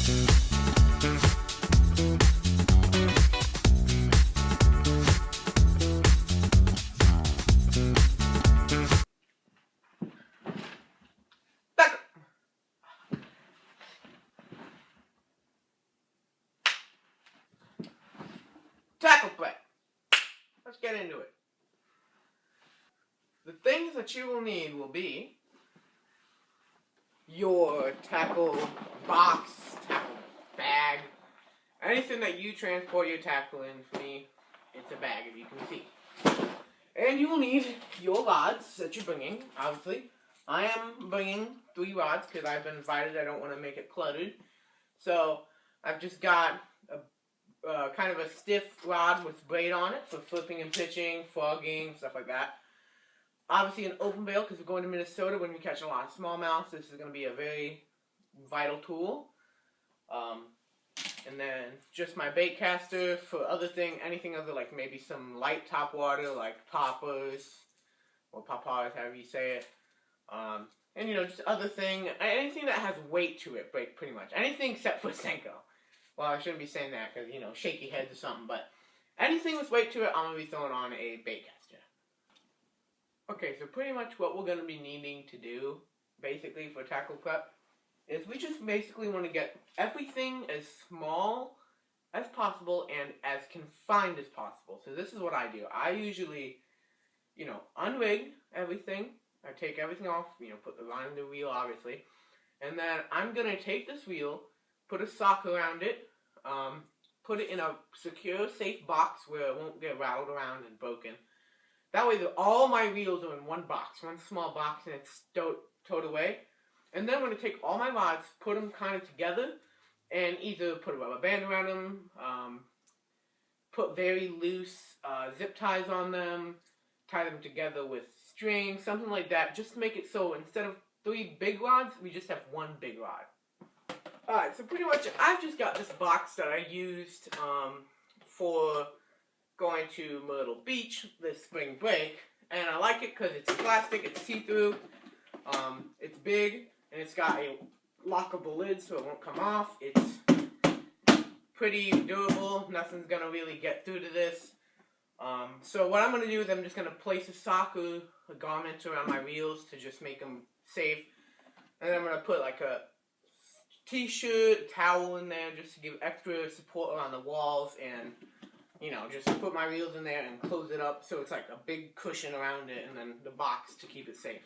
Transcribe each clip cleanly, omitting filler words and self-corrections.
Tackle play. Let's get into it. The things that you will need will be your tackle box, tackle bag, anything that you transport your tackle in. For me, it's a bag, as you can see. And you will need your rods that you're bringing, obviously. I am bringing 3 rods because I've been invited. I don't want to make it cluttered. So I've just got a kind of a stiff rod with braid on it for flipping and pitching, frogging, stuff like that. Obviously an open bail because we're going to Minnesota when we catch a lot of smallmouth. This is going to be a very vital tool. And then just my bait caster for anything other, like maybe some light top water, like poppers or poppers, however you say it. And just anything that has weight to it, pretty much. Anything except for Senko. Well, I shouldn't be saying that because, shaky heads or something, but anything with weight to it, I'm going to be throwing on a bait caster. Okay, so pretty much what we're going to be needing to do, basically, for tackle prep, is we just basically want to get everything as small as possible and as confined as possible. So this is what I do. I usually, unrig everything. I take everything off, put the line in the wheel, obviously. And then I'm going to take this wheel, put a sock around it, put it in a secure, safe box where it won't get rattled around and broken. That way all my reels are in one box, one small box, and it's towed away. And then I'm going to take all my rods, put them kind of together, and either put a rubber band around them, put very loose zip ties on them, tie them together with string, something like that, just to make it so instead of 3 big rods, we just have 1 big rod. Alright, so pretty much I've just got this box that I used for going to Myrtle Beach this spring break, and I like it because it's plastic, it's see-through, it's big, and it's got a lockable lid so it won't come off. It's pretty durable, nothing's going to really get through to this. So what I'm going to do is I'm just going to place a sock or a garment around my reels to just make them safe, and then I'm going to put like a t-shirt, towel in there just to give extra support around the walls, and just put my reels in there and close it up so it's like a big cushion around it, and then the box to keep it safe.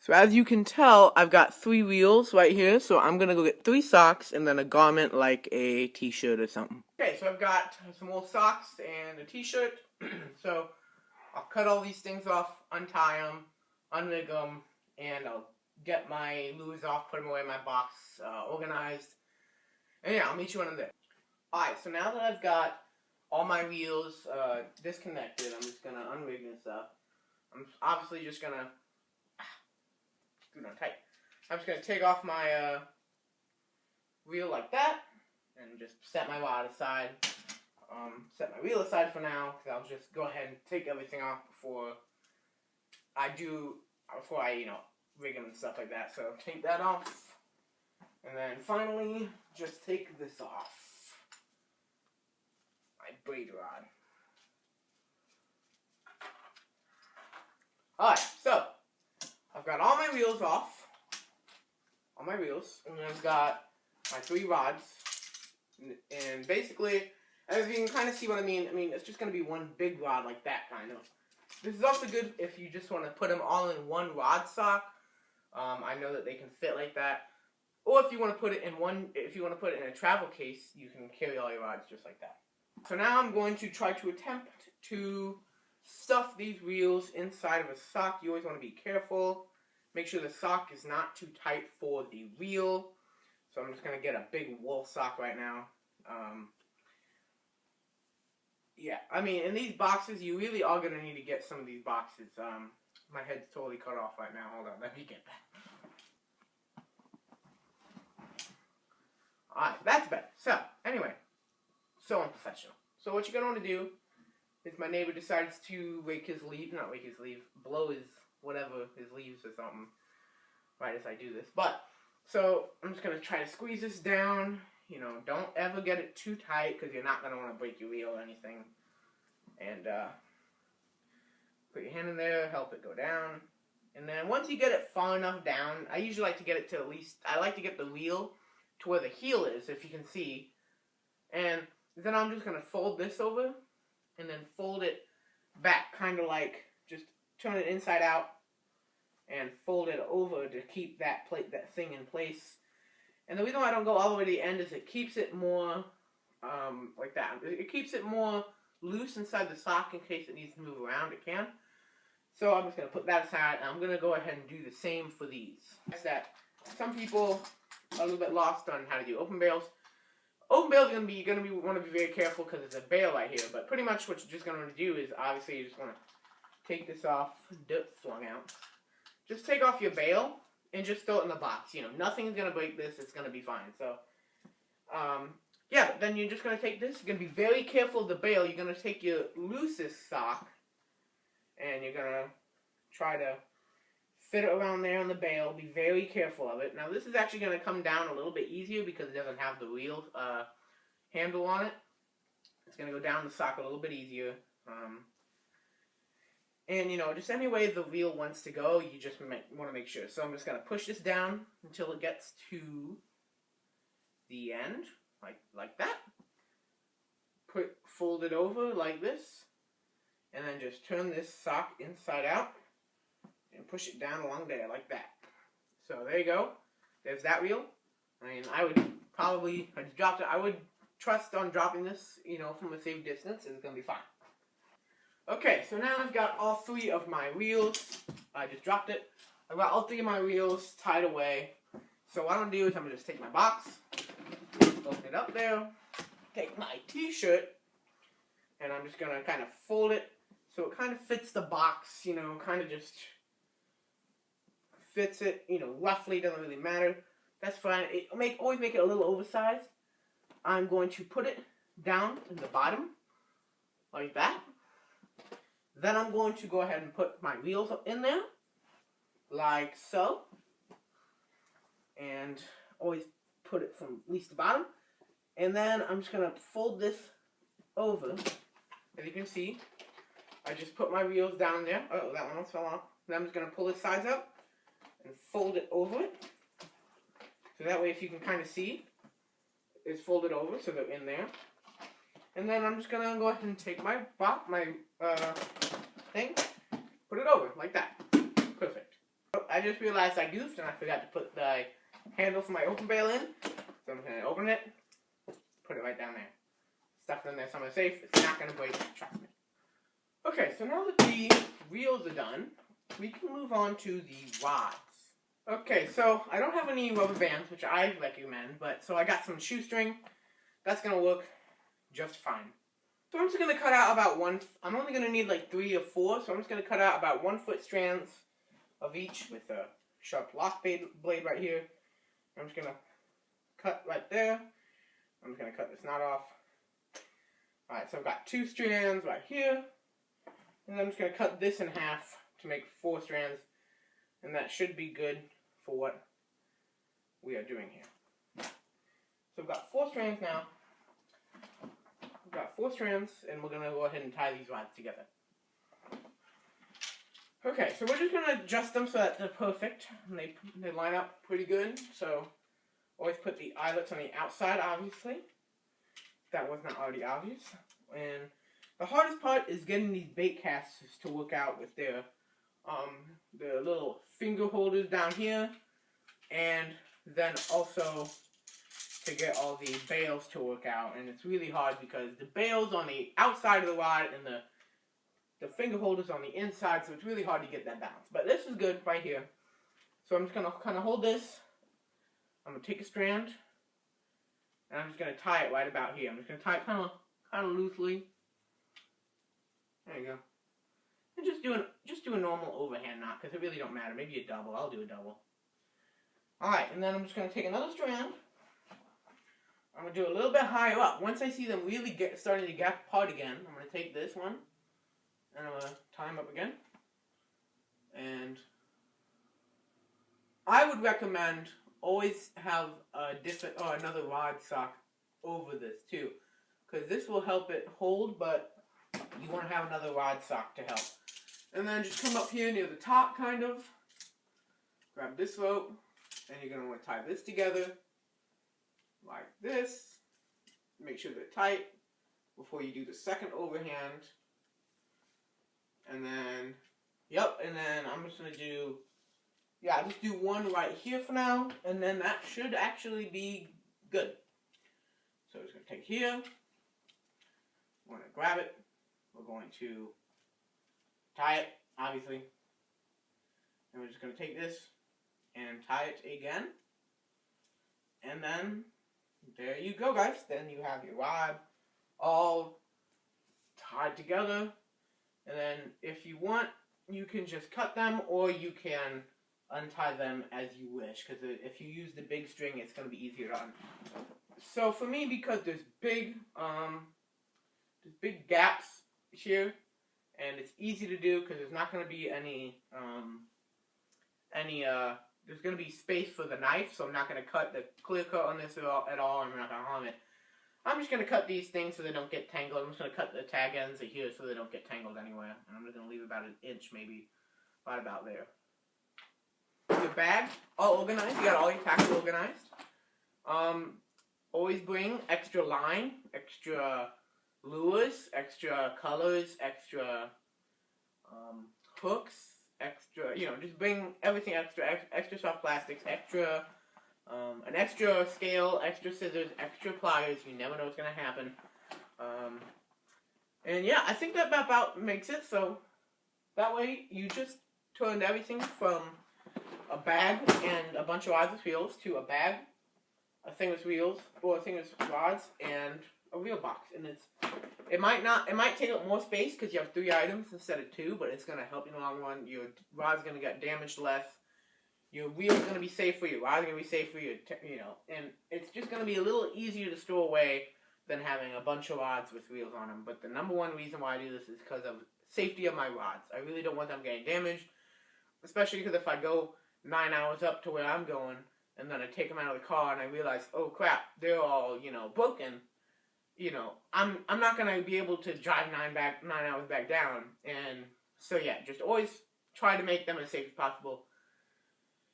So as you can tell, I've got 3 reels right here, so I'm going to go get 3 socks and then a garment like a t-shirt or something. Okay, so I've got some old socks and a t-shirt, so I'll cut all these things off, untie them, unrig them, and I'll get my lures off, put them away in my box, organized, and yeah, I'll meet you when I'm there. Alright, so now that I've got all my reels disconnected, I'm just going to unrig and stuff. I'm obviously just going to I'm just going to take off my reel like that and just set my rod aside. Set my reel aside for now because I'll just go ahead and take everything off before I rig them and stuff like that. So take that off, and then finally just take this off. My braid rod. Alright, so I've got all my reels off. All my reels. And I've got my 3 rods. And basically, as you can kind of see what I mean, it's just going to be 1 big rod like that, kind of. This is also good if you just want to put them all in 1 rod sock. I know that they can fit like that. Or if you want to put it in a travel case, you can carry all your rods just like that. So now I'm going to try to attempt to stuff these reels inside of a sock. You always want to be careful. Make sure the sock is not too tight for the reel. So I'm just going to get a big wool sock right now. Yeah, in these boxes, you really are going to need to get some of these boxes. My head's totally cut off right now. Hold on, let me get that. Alright, that's better. So, anyway. So unprofessional. So what you're going to want to do is my neighbor decides to blow his leaves or something right as I do this. But, so I'm just going to try to squeeze this down, You know, don't ever get it too tight because you're not going to want to break your wheel or anything. And put your hand in there, help it go down. And then once you get it far enough down, I usually like to get it to at least, I like to get the wheel to where the heel is, if you can see. And then I'm just going to fold this over and then fold it back, kind of like just turn it inside out and fold it over to keep that thing in place. And the reason why I don't go all the way to the end is it keeps it more like that. It keeps it more loose inside the sock in case it needs to move around. It can. So I'm just going to put that aside, and I'm going to go ahead and do the same for these. That some people are a little bit lost on how to do open bails. Open bails are going to want to be very careful because there's a bail right here. But pretty much what you're just going to do is obviously you just want to take this off, flung out. Just take off your bail and just throw it in the box. You know, nothing's going to break this. It's going to be fine. So, yeah, but then you're just going to take this. You're going to be very careful of the bail. You're going to take your loosest sock and you're going to try to fit it around there on the bail. Be very careful of it. Now, this is actually going to come down a little bit easier because it doesn't have the wheel handle on it. It's going to go down the sock a little bit easier. And, you know, just any way the wheel wants to go, you just want to make sure. So I'm just going to push this down until it gets to the end, like that. Fold it over like this. And then just turn this sock inside out and push it down along there like that. So there you go. There's that wheel. I mean, I would probably, I just dropped it. I would trust on dropping this, you know, from a safe distance. It's going to be fine. Okay, so now I've got all three of my wheels. I just dropped it. I've got all three of my wheels tied away. So what I'm going to do is I'm going to just take my box, open it up there, take my t-shirt, and I'm just going to kind of fold it so it kind of fits the box, you know, kind of just fits it, you know, roughly, doesn't really matter. That's fine. Always make it a little oversized. I'm going to put it down in the bottom, like that. Then I'm going to go ahead and put my wheels up in there, like so. And always put it from least to bottom. And then I'm just going to fold this over. As you can see, I just put my wheels down there. Oh, that one almost fell off. Then I'm just going to pull this sides up and fold it over it. So that way, if you can kind of see, it's folded over so they're in there. And then I'm just going to go ahead and take my thing, put it over like that. Perfect. I just realized I goofed and I forgot to put the handle for my open bail in. So I'm going to open it, put it right down there. Stuff it in there somewhere safe. It's not going to break, trust me. Okay, so now that the wheels are done, we can move on to the rods. Okay, so I don't have any rubber bands, which I recommend, but so I got some shoestring. That's going to work just fine. So I'm just going to cut out about I'm only going to need like 3 or 4, so I'm just going to cut out about 1 foot strands of each with a sharp lock blade right here. I'm just going to cut right there. I'm just going to cut this knot off. Alright, so I've got 2 strands right here. And I'm just going to cut this in half to make 4 strands. And that should be good for what we are doing here. So I've got 4 strands now. We've got 4 strands, and we're going to go ahead and tie these rods together. Okay, so we're just going to adjust them so that they're perfect. And they line up pretty good. So always put the eyelets on the outside, obviously. That was not already obvious. And the hardest part is getting these bait casters to work out with their little finger holders down here. And then also to get all the bails to work out. And it's really hard because the bails on the outside of the rod and the finger holders on the inside, so it's really hard to get that balance. But this is good right here. So I'm just going to kind of hold this. I'm going to take a strand, and I'm just going to tie it right about here. I'm just going to tie it kind of loosely. There you go. And just do a normal overhand knot, because it really don't matter. Maybe a double. I'll do a double. Alright, and then I'm just going to take another strand. I'm going to do a little bit higher up. Once I see them really starting to gap apart again, I'm going to take this one, and I'm going to tie them up again. And I would recommend always have a different, or another rod sock over this too, because this will help it hold, but you want to have another rod sock to help. And then just come up here near the top, kind of. Grab this rope, and you're going to want to tie this together like this. Make sure they're tight before you do the second overhand. And then, yep, and then I'm just going to do, yeah, I'll just do one right here for now, and then that should actually be good. So we're just going to take here, we're going to grab it, we're going to tie it, obviously, and we're just going to take this and tie it again, and then there you go, guys. Then you have your rod all tied together. And then if you want, you can just cut them, or you can untie them as you wish, because if you use the big string, it's going to be easier to undo. So for me, because there's big gaps here, and it's easy to do because there's not going to be there's going to be space for the knife, so I'm not going to cut the clear cut on this at all, and I'm not going to harm it. I'm just going to cut these things so they don't get tangled. I'm just going to cut the tag ends here so they don't get tangled anywhere. And I'm just going to leave about an inch, maybe, right about there. Your bag, all organized. You got all your tackle organized. Always bring extra line, extra lures, extra colors, extra hooks, extra, just bring everything extra soft plastics, extra... an extra scale, extra scissors, extra pliers. You never know what's going to happen. And yeah, I think that about makes it. So that way you just turned everything from a bag and a bunch of rods with wheels to a bag, a thing with wheels, or a thing with rods, and a wheel box. And it might take up more space because you have 3 items instead of 2, but it's going to help you in the long run. Your rod's going to get damaged less. Your wheel's going to be safer, your rod's going to be safer, and it's just going to be a little easier to store away than having a bunch of rods with wheels on them. But the number one reason why I do this is because of safety of my rods. I really don't want them getting damaged, especially because if I go 9 hours up to where I'm going, and then I take them out of the car and I realize, oh crap, they're all, broken, I'm not going to be able to drive 9 hours back down. And so yeah, just always try to make them as safe as possible.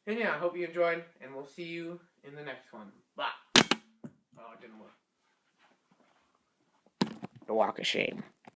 And yeah, I hope you enjoyed, and we'll see you in the next one. Bye. Oh, it didn't work. The walk of shame.